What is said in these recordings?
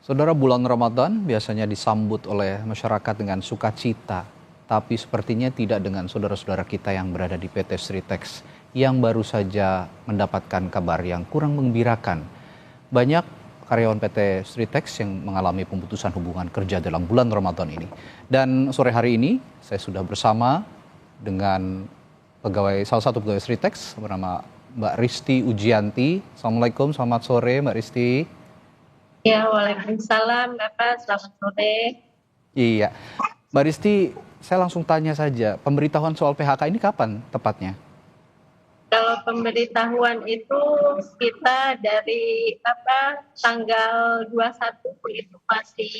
Saudara, bulan Ramadan biasanya disambut oleh masyarakat dengan sukacita, tapi sepertinya tidak dengan saudara-saudara kita yang berada di PT Sritex yang baru saja mendapatkan kabar yang kurang menggembirakan. Banyak karyawan PT Sritex yang mengalami pemutusan hubungan kerja dalam bulan Ramadan ini. Dan sore hari ini saya sudah bersama dengan salah satu pegawai Sritex bernama Mbak Risti Ujianti. Assalamualaikum, selamat sore Mbak Risti. Ya, waalaikumsalam, Bapak. Selamat sore. Iya, Mbak Risti, saya langsung tanya saja, pemberitahuan soal PHK ini kapan tepatnya? Kalau pemberitahuan itu kita dari tanggal 21 itu masih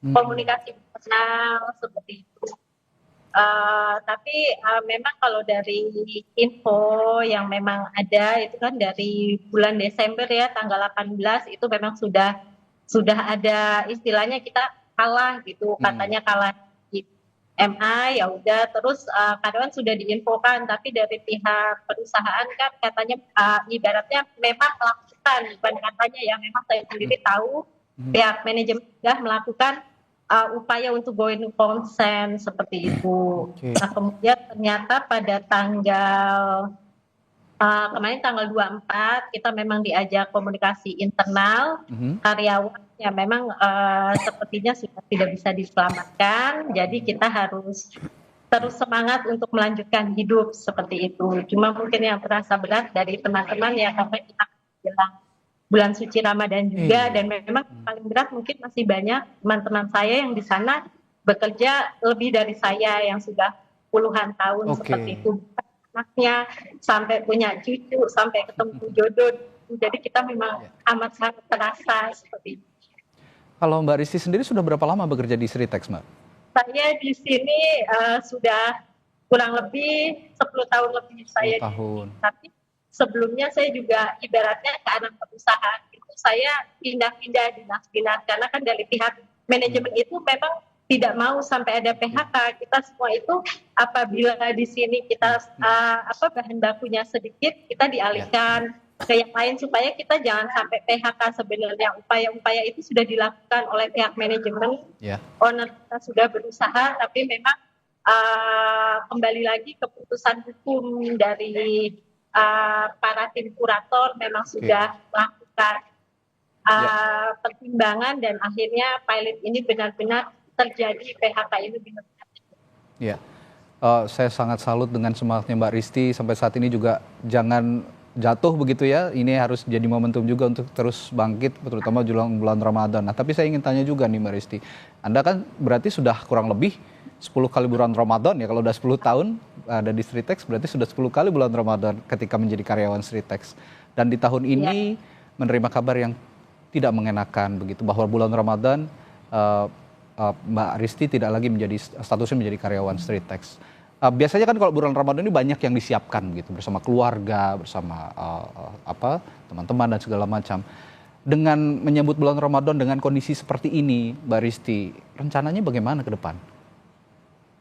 Hmm, komunikasi personal seperti itu. Tapi memang kalau dari info yang memang ada itu kan dari bulan Desember ya tanggal 18 itu memang sudah ada istilahnya kita kalah gitu, hmm, katanya kalah di MI, ya udah terus karyawan sudah diinfokan, tapi dari pihak perusahaan kan katanya ibaratnya memang melakukan, bukan katanya ya, memang saya hmm, sendiri tahu hmm. pihak manajemen sudah melakukan upaya untuk going consent seperti itu. Oke. Nah, kemudian ternyata pada kemarin tanggal 24 kita memang diajak komunikasi internal Mhm, karyawan yang memang sepertinya sudah tidak bisa diselamatkan, jadi kita harus terus semangat untuk melanjutkan hidup seperti itu. Cuma mungkin yang terasa berat dari teman-teman ya karena kita jelang bulan suci Ramadan juga, dan iya. memang Hmm, paling berat mungkin masih banyak teman-teman saya yang di sana bekerja lebih dari saya yang sudah puluhan tahun seperti oke. itu, anaknya sampai punya cucu sampai ketemu jodoh, jadi kita memang Ya. amat sangat terasa seperti itu. Kalau Mbak Risti sendiri sudah berapa lama bekerja di Sritex, Mbak? Saya di sini sudah kurang lebih 10 tahun lebih 10 saya di sini. tahun. Tapi sebelumnya saya juga ibaratnya ke anak perusahaan itu saya pindah-pindah dinas-dinas karena kan dari pihak Hmm, manajemen itu memang tidak mau sampai ada oke. PHK. Kita semua itu apabila di sini Hmm, kita hmm. bahan bakunya sedikit, kita Ya, dialihkan ke yang lain supaya kita jangan sampai PHK. Sebenarnya upaya-upaya itu sudah dilakukan oleh pihak manajemen, ya, owner kita sudah berusaha, tapi memang kembali lagi keputusan hukum dari para tim kurator memang oke. sudah melakukan Ya, pertimbangan, dan akhirnya pilot ini benar-benar terjadi, PHK ini benar-benar. ya. Saya sangat salut dengan semangatnya Mbak Risti sampai saat ini juga jangan jatuh begitu ya. Ini harus jadi momentum juga untuk terus bangkit terutama jelang bulan Ramadan. Nah, tapi saya ingin tanya juga nih Mbak Risti. Anda kan berarti sudah kurang lebih 10 kali bulan Ramadan ya. Kalau udah 10 tahun ada di Sritex berarti sudah 10 kali bulan Ramadan ketika menjadi karyawan Sritex. Dan di tahun Ya, ini menerima kabar yang tidak mengenakan begitu bahwa bulan Ramadan eh, Mbak Risti tidak lagi menjadi statusnya menjadi karyawan Sritex. Biasanya kan kalau bulan Ramadan ini banyak yang disiapkan gitu bersama keluarga, bersama teman-teman dan segala macam. Dengan menyambut bulan Ramadan dengan kondisi seperti ini, Mbak Risti, rencananya bagaimana ke depan?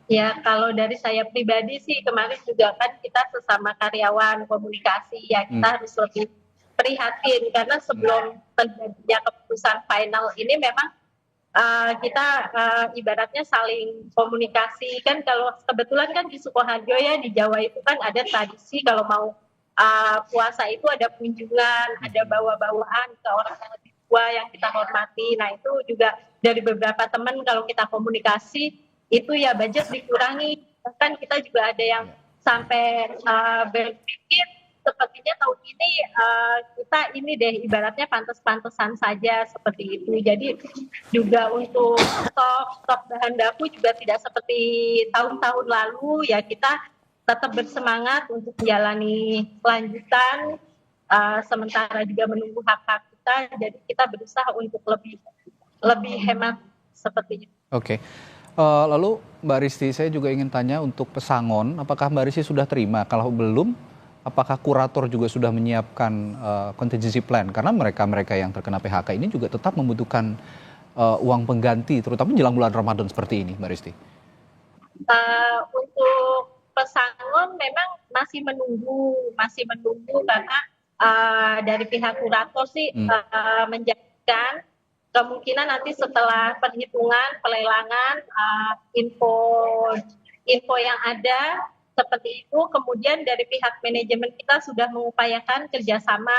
ya, kalau dari saya pribadi sih kemarin juga kan kita sesama karyawan komunikasi ya, Hmm, kita harus lebih prihatin karena hmm, sebelum terjadinya keputusan final ini memang kita ibaratnya saling komunikasi kan. Kalau kebetulan kan di Sukoharjo ya, di Jawa itu kan ada tradisi kalau mau puasa itu ada kunjungan, ada hmm. bawa-bawaan ke orang yang lebih tua yang kita hormati. Nah itu juga dari beberapa teman kalau kita komunikasi itu ya budget dikurangi, bahkan kita juga ada yang Ya, sampai berpikir sepertinya tahun ini kita ini deh ibaratnya pantas-pantasan saja seperti itu. Jadi juga untuk stok bahan baku juga tidak seperti tahun-tahun lalu ya, kita tetap bersemangat untuk menjalani kelanjutan, sementara juga menunggu hak-hak kita, jadi kita berusaha untuk lebih lebih hemat seperti itu. oke. Lalu Mbak Risti, saya juga ingin tanya untuk pesangon, apakah Mbak Risti sudah terima? Kalau belum, apakah kurator juga sudah menyiapkan contingency plan? Karena mereka-mereka yang terkena PHK ini juga tetap membutuhkan uang pengganti, terutama jelang bulan Ramadan seperti ini, Mbak Risti. Untuk pesangon memang masih menunggu karena dari pihak kurator sih Hmm, menjanjikan kemungkinan nanti setelah perhitungan pelelangan info info yang ada seperti itu, kemudian dari pihak manajemen kita sudah mengupayakan kerjasama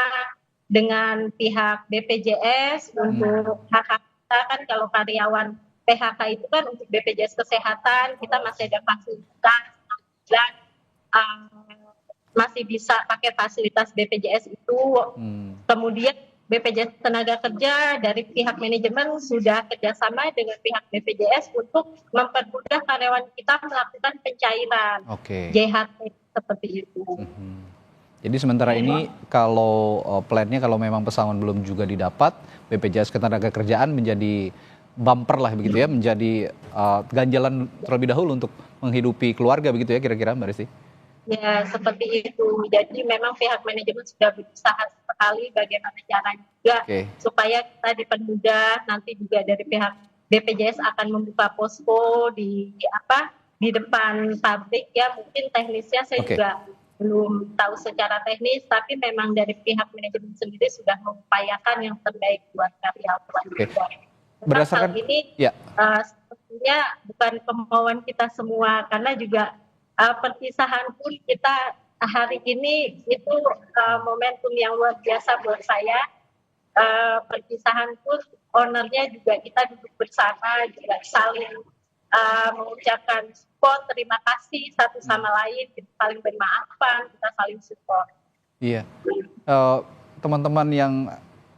dengan pihak BPJS untuk hak-hak kita. Kan kalau karyawan PHK itu kan untuk BPJS Kesehatan kita masih ada fasilitas dan masih bisa pakai fasilitas BPJS itu. Kemudian BPJS Tenaga Kerja dari pihak manajemen sudah kerjasama dengan pihak BPJS untuk mempermudah karyawan kita melakukan pencairan JHT seperti itu. Jadi sementara ini kalau plannya kalau memang pesangon belum juga didapat, BPJS Ketenagakerjaan menjadi bumper lah begitu ya, menjadi ganjalan terlebih dahulu untuk menghidupi keluarga begitu ya kira-kira Mbak Risti? Ya, seperti itu. Jadi memang pihak manajemen sudah berusaha sekali bagaimana caranya juga supaya kita dipermudah. Nanti juga dari pihak BPJS akan membuka posko di depan pabrik ya. Mungkin teknisnya saya juga belum tahu secara teknis, tapi memang dari pihak manajemen sendiri sudah mengupayakan yang terbaik buat karyawan. Berdasarkan ini sepertinya bukan kemauan kita semua, karena juga perpisahan pun kita hari ini itu momentum yang luar biasa buat saya. Perpisahan pun ownernya juga kita duduk bersama, juga saling mengucapkan support, terima kasih satu sama lain, kita saling bermaafan, kita saling support. Iya, teman-teman yang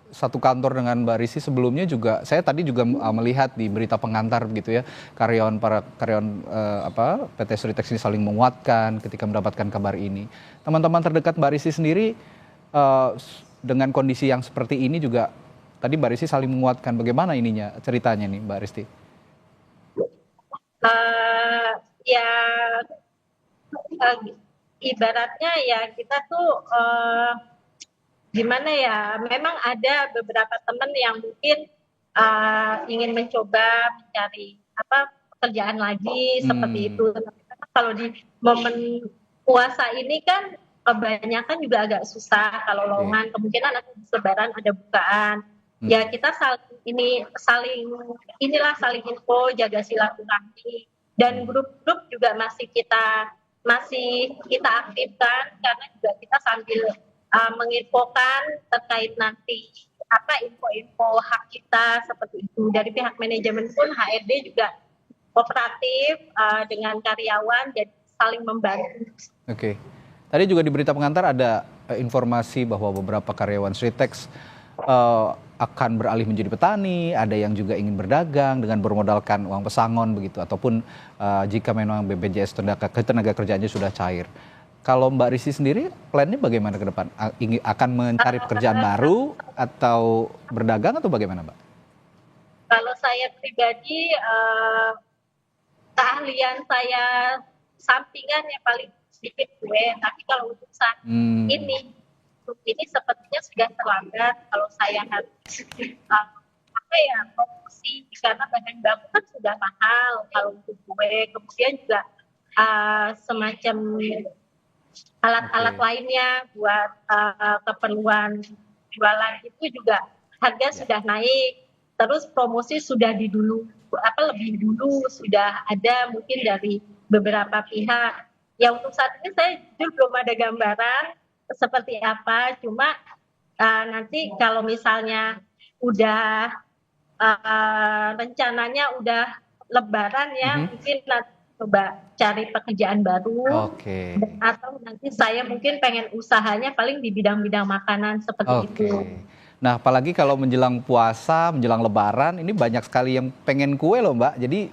satu kantor dengan Mbak Risi sebelumnya juga, saya tadi juga melihat di berita pengantar begitu ya, karyawan PT Sritex ini saling menguatkan ketika mendapatkan kabar ini. Teman-teman terdekat Mbak Risi sendiri dengan kondisi yang seperti ini juga, tadi Mbak Risi saling menguatkan, bagaimana ininya ceritanya nih Mbak Risti? Ibaratnya ya kita tuh gimana ya, memang ada beberapa teman yang mungkin ingin mencoba mencari pekerjaan lagi seperti itu. Tapi kalau di momen puasa ini kan kebanyakan juga agak susah kalau lowongan, kemungkinan nanti Lebaran ada bukaan. Ya kita saling info, jaga silaturahmi, dan grup-grup juga masih kita aktifkan, karena juga kita sambil menginfokan terkait nanti info-info hak kita seperti itu. Dari pihak manajemen pun HRD juga kooperatif dengan karyawan, jadi saling membantu. Tadi juga di berita pengantar ada informasi bahwa beberapa karyawan Sritex akan beralih menjadi petani, ada yang juga ingin berdagang dengan bermodalkan uang pesangon begitu, ataupun jika memang BPJS Ketenagakerjaannya sudah cair. Kalau Mbak Risi sendiri, plannya bagaimana ke depan? Akan mencari pekerjaan baru atau berdagang atau bagaimana, Mbak? Kalau saya pribadi, keahlian saya sampingan yang paling sedikit tapi kalau untuk saat ini sepertinya sudah terlambat. Kalau saya harus promosi, karena bahan baku kan sudah mahal kalau untuk kemudian juga semacam alat-alat lainnya buat keperluan jualan itu juga harga sudah naik. Terus promosi sudah lebih dulu sudah ada mungkin dari beberapa pihak. Ya untuk saat ini saya jujur belum ada gambaran seperti apa. Cuma nanti kalau misalnya udah rencananya udah Lebaran ya, mungkin nanti coba cari pekerjaan baru, atau nanti saya mungkin pengen usahanya paling di bidang-bidang makanan seperti itu. Nah, apalagi kalau menjelang puasa, menjelang Lebaran, ini banyak sekali yang pengen kue loh Mbak. Jadi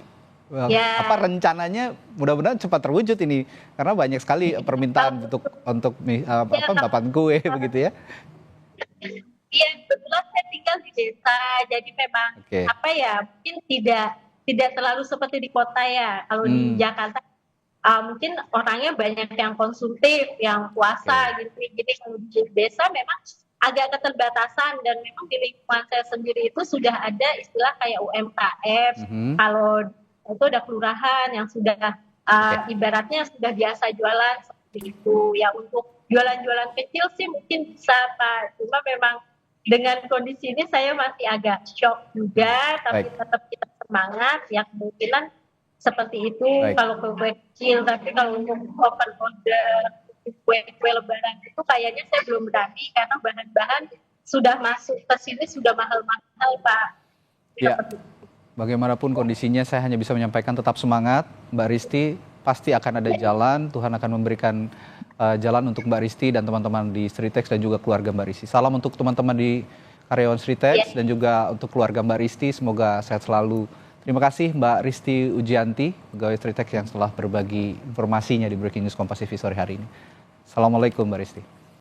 rencananya mudah-mudahan cepat terwujud ini, karena banyak sekali permintaan untuk mendapatkan kue begitu ya. Iya, kebetulan saya tinggal di desa, jadi memang mungkin tidak terlalu seperti di kota ya. Kalau di Jakarta mungkin orangnya banyak yang konsumtif, yang puasa gitu. Jadi kalau di desa memang agak keterbatasan, dan memang di lingkungan saya sendiri itu sudah ada istilah kayak UMKM. Kalau itu ada kelurahan yang sudah ibaratnya sudah biasa jualan seperti itu. Ya untuk jualan-jualan kecil sih mungkin bisa Pak, cuma memang dengan kondisi ini saya masih agak shock juga, tapi Baik, tetap kita semangat. Ya kemungkinan seperti itu baik. kalau kue kecil, tapi kalau untuk open order kue-kue lebaran itu kayaknya saya belum berani karena bahan-bahan sudah masuk ke sini sudah mahal-mahal, Pak. Ya, Seperti itu. bagaimanapun kondisinya saya hanya bisa menyampaikan tetap semangat, Mbak Risti. Pasti akan ada jalan, Tuhan akan memberikan jalan untuk Mbak Risti dan teman-teman di Sritex dan juga keluarga Mbak Risti. Salam untuk teman-teman di karyawan Sritex dan juga untuk keluarga Mbak Risti, semoga sehat selalu. Terima kasih Mbak Risti Ujianti, pegawai Sritex yang telah berbagi informasinya di Breaking News Kompas TV sore hari ini. Assalamualaikum Mbak Risti.